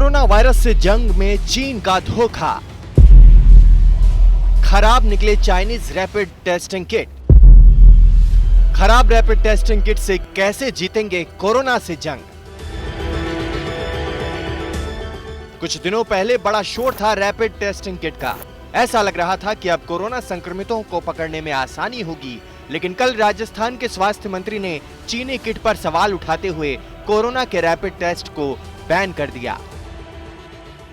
Corona virus से जंग में चीन का धोखा, खराब निकले चाइनीज रैपिड टेस्टिंग किट। खराब रैपिड टेस्टिंग किट से कैसे जीतेंगे कोरोना से जंग। कुछ दिनों पहले बड़ा शोर था रैपिड टेस्टिंग किट का। ऐसा लग रहा था कि अब कोरोना संक्रमितों को पकड़ने में आसानी होगी, लेकिन कल राजस्थान के स्वास्थ्य मंत्री ने चीनी किट पर सवाल उठाते हुए कोरोना के रैपिड टेस्ट को बैन कर दिया।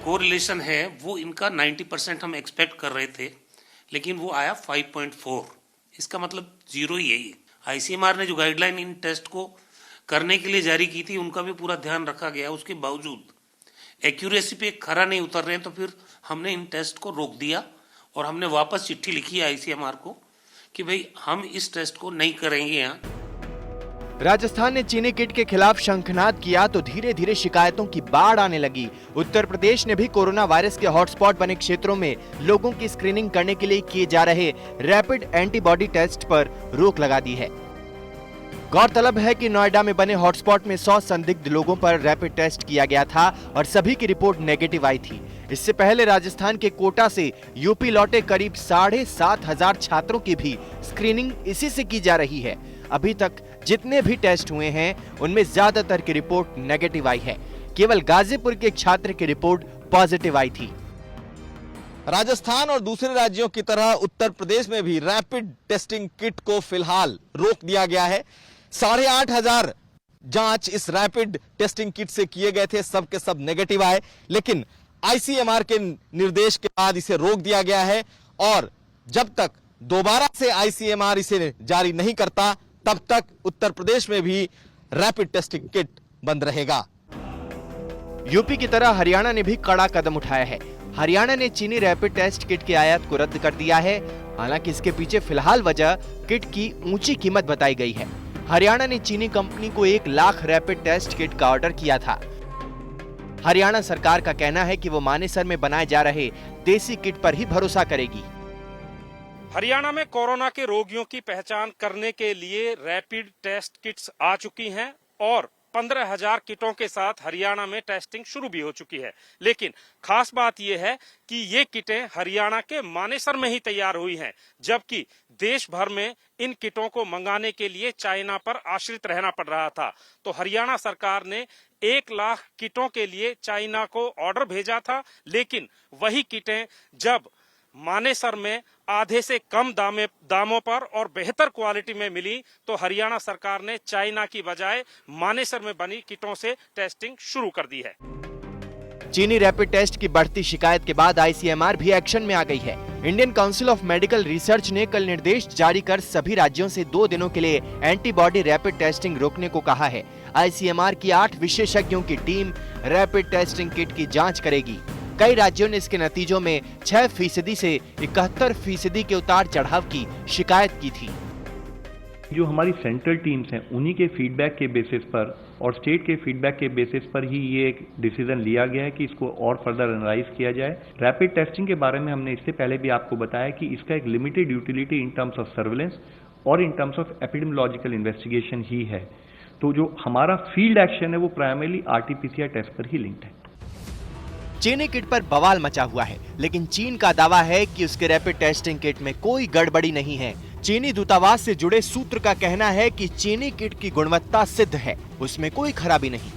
कोरिलेशन है वो इनका 90% हम एक्सपेक्ट कर रहे थे, लेकिन वो आया 5.4। इसका मतलब जीरो ही है। आईसीएमआर ने जो गाइडलाइन इन टेस्ट को करने के लिए जारी की थी, उनका भी पूरा ध्यान रखा गया। उसके बावजूद एक्यूरेसी पे खरा नहीं उतर रहे हैं, तो फिर हमने इन टेस्ट को रोक दिया और हमने वापस चिट्ठी लिखी है आईसीएमआर को कि भाई हम इस टेस्ट को नहीं करेंगे। यहाँ राजस्थान ने चीनी किट के खिलाफ शंखनाद किया तो धीरे धीरे शिकायतों की बाढ़ आने लगी। उत्तर प्रदेश ने भी कोरोना वायरस के हॉटस्पॉट बने क्षेत्रों में लोगों की स्क्रीनिंग करने के लिए किए जा रहे रैपिड एंटीबॉडी टेस्ट पर रोक लगा दी है। गौरतलब है कि नोएडा में बने हॉटस्पॉट में 100 संदिग्ध लोगों पर रैपिड टेस्ट किया गया था और सभी की रिपोर्ट नेगेटिव आई थी। इससे पहले राजस्थान के कोटा से यूपी लौटे करीब 7,500 छात्रों की भी स्क्रीनिंग इसी से की जा रही है। अभी तक जितने भी टेस्ट हुए हैं उनमें ज्यादातर की रिपोर्ट नेगेटिव आई है। केवल गाजीपुर के एक छात्र की रिपोर्ट पॉजिटिव आई थी। राजस्थान और दूसरे राज्यों की तरह उत्तर प्रदेश में भी रैपिड टेस्टिंग किट को फिलहाल रोक दिया गया है। 8,500 जांच इस रैपिड टेस्टिंग किट से किए गए थे, सब के सब नेगेटिव आए, लेकिन आईसीएमआर के निर्देश के बाद इसे रोक दिया गया है और जब तक दोबारा से आईसीएमआर इसे जारी नहीं करता तब तक उत्तर प्रदेश में भी रैपिड टेस्टिंग किट बंद रहेगा। यूपी की तरह हरियाणा ने भी कड़ा कदम उठाया है। हरियाणा ने चीनी रैपिड टेस्ट किट के आयात को रद्द कर दिया है। हालांकि इसके पीछे फिलहाल वजह किट की ऊंची कीमत बताई गई है। हरियाणा ने चीनी कंपनी को 1 लाख रैपिड टेस्ट किट का ऑर्डर किया था। हरियाणा सरकार का कहना है कि वो मानेसर में बनाए जा रहे देसी किट पर ही भरोसा करेगी। हरियाणा में कोरोना के रोगियों की पहचान करने के लिए रैपिड टेस्ट किट्स आ चुकी हैं और 15,000 किटों के साथ हरियाणा में टेस्टिंग शुरू भी हो चुकी है। लेकिन खास बात यह है कि ये किटें हरियाणा के मानेसर में ही तैयार हुई हैं, जबकि देश भर में इन किटों को मंगाने के लिए चाइना पर आश्रित रहना पड़ रहा था। तो हरियाणा सरकार ने 1 लाख किटों के लिए चाइना को ऑर्डर भेजा था, लेकिन वही किटें जब मानेसर में आधे से कम दामों पर और बेहतर क्वालिटी में मिली तो हरियाणा सरकार ने चाइना की बजाय मानेसर में बनी किटों से टेस्टिंग शुरू कर दी है। चीनी रैपिड टेस्ट की बढ़ती शिकायत के बाद आईसीएमआर भी एक्शन में आ गई है। Indian council of medical research ने कल निर्देश जारी कर सभी राज्यों से 2 दिनों के लिए एंटीबॉडी रैपिड टेस्टिंग रोकने को कहा है। आईसीएमआर की 8 विशेषज्ञों की टीम रैपिड टेस्टिंग किट की जाँच करेगी। कई राज्यों ने इसके नतीजों में 6% से 71% के उतार चढ़ाव की शिकायत की थी। जो हमारी सेंट्रल टीम्स हैं उन्हीं के फीडबैक के बेसिस पर और स्टेट के फीडबैक के बेसिस पर ही ये एक डिसीजन लिया गया है कि इसको और फर्दर एनालाइज किया जाए। रैपिड टेस्टिंग के बारे में हमने इससे पहले भी आपको बताया कि इसका एक limited utility in terms of surveillance और in terms of epidemiological investigation ही है। तो जो हमारा फील्ड एक्शन है वो प्राइमरली आरटी-पीसीआर टेस्ट पर ही लिंक्ड है। चीनी किट पर बवाल मचा हुआ है, लेकिन चीन का दावा है कि उसके रैपिड टेस्टिंग किट में कोई गड़बड़ी नहीं है। चीनी दूतावास से जुड़े सूत्र का कहना है कि चीनी किट की गुणवत्ता सिद्ध है, उसमें कोई खराबी नहीं।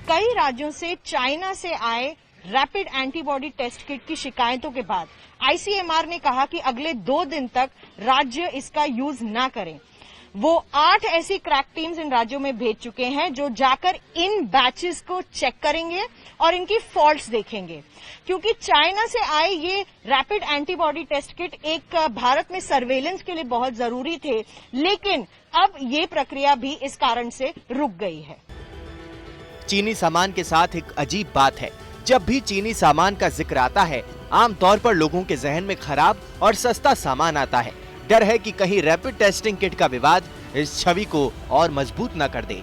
कई राज्यों से चाइना से आए रैपिड एंटीबॉडी टेस्ट किट की शिकायतों के बाद आईसीएमआर ने कहा कि अगले 2 दिन तक राज्य इसका यूज ना करें। वो 8 ऐसी क्रैक टीम्स इन राज्यों में भेज चुके हैं जो जाकर इन बैचेस को चेक करेंगे और इनकी फॉल्ट्स देखेंगे। क्योंकि चाइना से आए ये रैपिड एंटीबॉडी टेस्ट किट एक भारत में सर्वेलेंस के लिए बहुत जरूरी थे, लेकिन अब ये प्रक्रिया भी इस कारण से रुक गई है। चीनी सामान के साथ एक अजीब बात है, जब भी चीनी सामान का जिक्र आता है आमतौर पर लोगों के जहन में खराब और सस्ता सामान आता है। डर है कि कहीं रैपिड टेस्टिंग किट का विवाद इस छवि को और मजबूत न कर दे।